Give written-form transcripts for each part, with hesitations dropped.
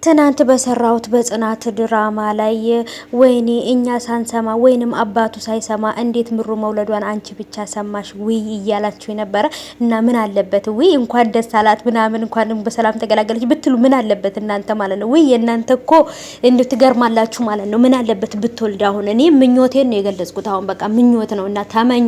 ትናንት በሰራውት በጽናት ድራማ ላይ ወይኔ እኛ ሳንሰማ ወይንም አባቱ ሳይሰማ እንዴት ምሩ መውለዷን አንቺ ብቻ ሰማሽ ውይ እያላችሁ የነበረ እና ምን አለበት ውይ እንኳን ደስ አላት ምናምን እንኳን በሰላም ተገላገለች ብትሉ ምን አለበት እናንተ ማለት ነው። ውይ እናንተ እኮ እንዴ ትገርማላችሁ ማለት ነው። ምን አለበት ብትወልድ። አሁን እኔ ምኞቴን ነው የገለጽኩት። አሁን በቃ ምኞት ነው እና ተመኙ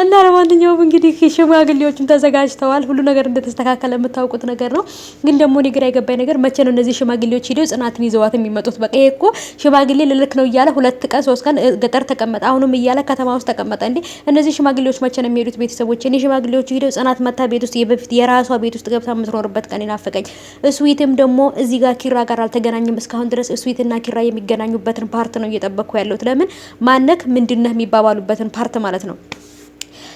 እና ለማንኛውም እንግዲህ ሽማግሌዎችም ተዘጋጅተዋል። ሁሉ ነገር እንደተስተካከለ የምታውቁት ነገር ነው። ግን ደግሞ እኔ ግራ የገባኝ ነገር መቼ ነው እነዚህ ሽማግሌዎች ሄደው ጽናትን ይዘዋት የሚመጡት? በቃ ይሄ እኮ ሽማግሌ ልልክ ነው እያለ 2 ቀን 3 ቀን ገጠር ተቀመጠ፣ አሁንም እያለ ከተማ ውስጥ ተቀመጠ። እንዴ እነዚህ ሽማግሌዎች መቼ ነው የሚሄዱት? ቤተሰቦች እኔ ሽማግሌዎቹ ሄደው ጽናት መታ ቤት ውስጥ የበፊት የራሷ ቤት ውስጥ ገብታ የምትኖርበት ቀን ይናፈቀኝ። እስዊትም ደግሞ እዚህ ጋር ኪራ ጋር አልተገናኘም እስካሁን ድረስ። እስዊትና ኪራ የሚገናኙበትን ፓርት ነው እየጠበቅኩ ያለሁት። ለምን ማነክ ምንድነህ የሚባባሉበትን ፓርት ማለት ነው።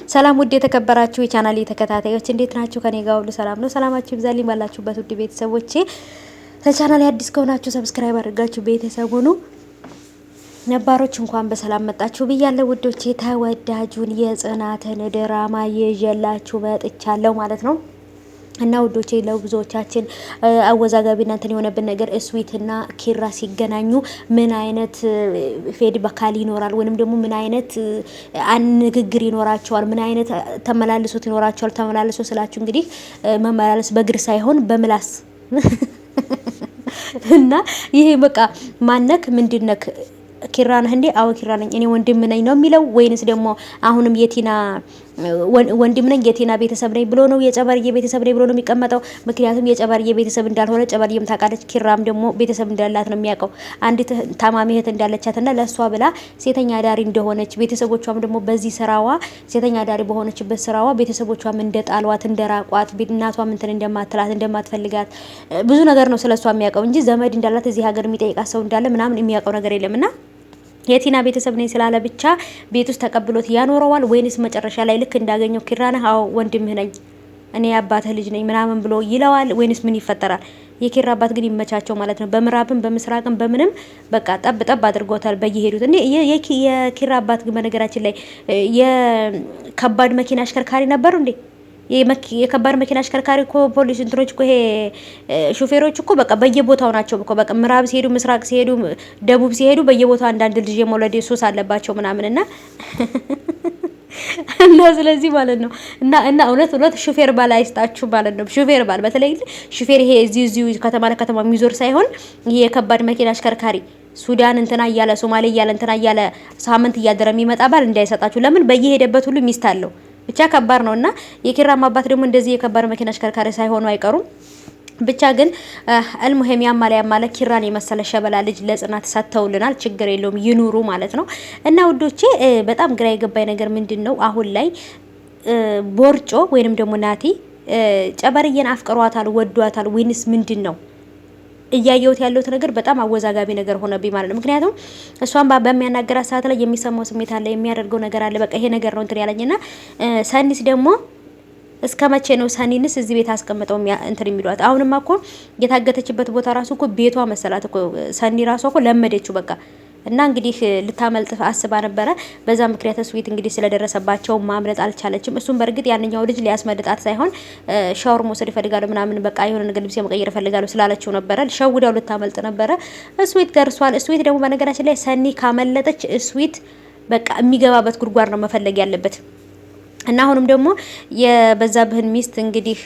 ሰላም ውድ የተከበራችሁ የቻናሌ ተከታታዮች እንዴት ናችሁ? ከኔ ጋር ሁሉ ሰላም ነው። ሰላማችሁ ይብዛልኝ ባላችሁበት ውድ ቤተሰቦቼ። ለቻናሌ አዲስ ከሆናችሁ ሰብስክራይብ አድርጋችሁ ቤተሰብ ሁኑ። ነባሮች እንኳን በሰላም መጣችሁ ብያለሁ ውዶቼ። ተወዳጁን የጽናትን ድራማ ይዤላችሁ መጥቻለሁ ማለት ነው። እና ውዶቼ ለብዙዎቻችን አወዛጋቢ እናንተን የሆነብን ነገር እስዊትና ኪራ ሲገናኙ ምን አይነት ፌድባክ ይኖራል ወይንም ደግሞ ምን አይነት ንግግር ይኖራቸዋል፣ ምን አይነት ተመላልሶት ይኖራቸዋል። ተመላልሶ ስላችሁ እንግዲህ መመላለስ በእግር ሳይሆን በምላስ እና ይሄ በቃ ማነክ ምንድነክ ኪራ ነህ እንዴ? አዎ ኪራ ነኝ እኔ ወንድም ነኝ ነው የሚለው ወይንስ ደግሞ አሁንም የቲና ወንድም ነኝ የቲና ቤተሰብ ነኝ ብሎ ነው የጨበርዬ ቤተሰብ ነኝ ብሎ ነው የሚቀመጠው? ምክንያቱም የጨበርዬ ቤተሰብ እንዳልሆነ ጨበርዬም ታውቃለች፣ ኪራም ደግሞ ቤተሰብ እንዳላት ነው የሚያውቀው። አንዲት ታማሚ እህት እንዳለቻትና ለሷ ብላ ሴተኛ ዳሪ እንደሆነች ቤተሰቦቿም ደግሞ በዚህ ስራዋ ሴተኛ ዳሪ በሆነችበት ስራዋ ቤተሰቦቿም እንደጣሏት እንደራቋት እናቷም እንትን እንደማትላት እንደማትፈልጋት ብዙ ነገር ነው ስለሷ የሚያውቀው እንጂ ዘመድ እንዳላት እዚህ ሀገር የሚጠይቃት ሰው እንዳለ ምናምን የሚያውቀው ነገር የለምና የቲና ቤተሰብ ነኝ ስላለ ብቻ ቤት ውስጥ ተቀብሎት ያኖረዋል ወይንስ መጨረሻ ላይ ልክ እንዳገኘው ኪራና አው ወንድምህ ነኝ እኔ አባትህ ልጅ ነኝ ምናምን ብሎ ይለዋል ወይንስ ምን ይፈጠራል? የኪራ አባት ግን ይመቻቸው ማለት ነው። በምዕራብም በምስራቅም በምንም በቃ ጠብ አድርጎታል በየሄዱት። እንዴ የኪራ አባት ግን በነገራችን ላይ የከባድ መኪና አሽከርካሪ ነበሩ እንዴ? የከባድ መኪና አሽከርካሪ እኮ ፖሊስ እንትኖች እኮ ይሄ ሹፌሮች እኮ በቃ በየቦታው ናቸው እኮ በቃ ምዕራብ ሲሄዱ ምስራቅ ሲሄዱ ደቡብ ሲሄዱ በየቦታው አንዳንድ ልጅ የመውለድ ሱስ አለባቸው ምናምንና እና ስለዚህ ማለት ነው እና እውነት ሹፌር ባል አይስጣችሁ ማለት ነው። ሹፌር ባል በተለይ ሹፌር ይሄ እዚሁ ከተማ ለከተማ የሚዞር ሳይሆን ይሄ የከባድ መኪና አሽከርካሪ ሱዳን እንትና እያለ ሶማሌ እያለ እንትና እያለ ሳምንት እያደረ የሚመጣ ባል እንዳይሰጣችሁ። ለምን በየሄደበት ሁሉ ሚስት አለው። ብቻ ከባድ ነውና የኪራም አባት ደግሞ እንደዚህ የከባድ መኪና አሽከርካሪ ሳይሆኑ አይቀሩም። ብቻ ግን አልሙሂም ያማለ ኪራን የመሰለ ሸበላ ልጅ ለጽናት ሰጥተውልናል። ችግር የለውም ይኑሩ ማለት ነው። እና ውዶቼ በጣም ግራ የገባኝ ነገር ምንድነው አሁን ላይ ቦርጮ ወይንም ደግሞ ናቲ ጨበርዬን አፍቅሯታል ወዷታል ወይንስ ምንድነው? እያየሁት ያለሁት ነገር በጣም አወዛጋቢ ነገር ሆነብኝ ማለት ነው። ምክንያቱም እሷን በሚያናገራት ሰዓት ላይ የሚሰማው ስሜት አለ፣ የሚያደርገው ነገር አለ። በቃ ይሄ ነገር ነው እንትን ያለኝና ሰኒስ ደግሞ እስከ መቼ ነው ሰኒንስ እዚህ ቤት አስቀምጠው እንትን የሚሏት? አሁንማ እኮ የታገተችበት ቦታ ራሱ እኮ ቤቷ መሰላት እኮ ሰኒ ራሷ እኮ ለመደችው በቃ። እና እንግዲህ ልታመልጥ አስባ ነበረ። በዛ ምክንያት እስዊት እንግዲህ ስለደረሰባቸው ማምለጥ አልቻለችም። እሱም በእርግጥ ያንኛው ልጅ ሊያስመልጣት ሳይሆን ሻወር መውሰድ ይፈልጋሉ ምናምን በቃ የሆነ ነገር ልብስ መቀየር ይፈልጋሉ ስላለችው ነበረ። ሸውዳው ልታመልጥ ነበረ። እስዊት ደርሷል። እስዊት ደግሞ በነገራችን ላይ ሰኒ ካመለጠች እስዊት በቃ የሚገባበት ጉድጓድ ነው መፈለግ ያለበት። እና አሁንም ደግሞ የበዛብህን ሚስት እንግዲህ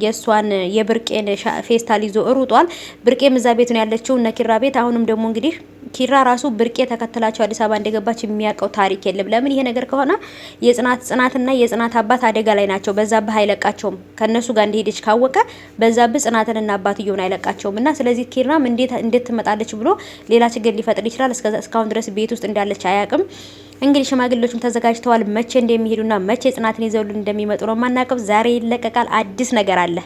የሷን የብርቄን ፌስታል ይዞ እሩጧል። ብርቄም እዛ ቤት ነው ያለችው እነ ኪራ ቤት። አሁንም ደግሞ እንግዲህ ኪራ ራሱ ብርቄ ተከትላቸው አዲስ አበባ እንደገባች የሚያውቀው ታሪክ የለም። ለምን ይሄ ነገር ከሆነ ጽናትና የጽናት አባት አደጋ ላይ ናቸው። በዛብህ አይለቃቸውም። ከነሱ ጋር እንደሄደች ካወቀ በዛብህ ጽናትንና አባትየውን አይለቃቸውም። እና ስለዚህ ኪራም እንዴት ትመጣለች ብሎ ሌላ ችግር ሊፈጥር ይችላል። እስካሁን ድረስ ቤት ውስጥ እንዳለች አያውቅም። እንግዲህ ሽማግሌዎችም ተዘጋጅተዋል። መቼ እንደሚሄዱና መቼ ጽናትን ይዘውልን እንደሚመጡ ነው ማናቀው። ዛሬ ይለቀቃል። አዲስ ነገር አለ።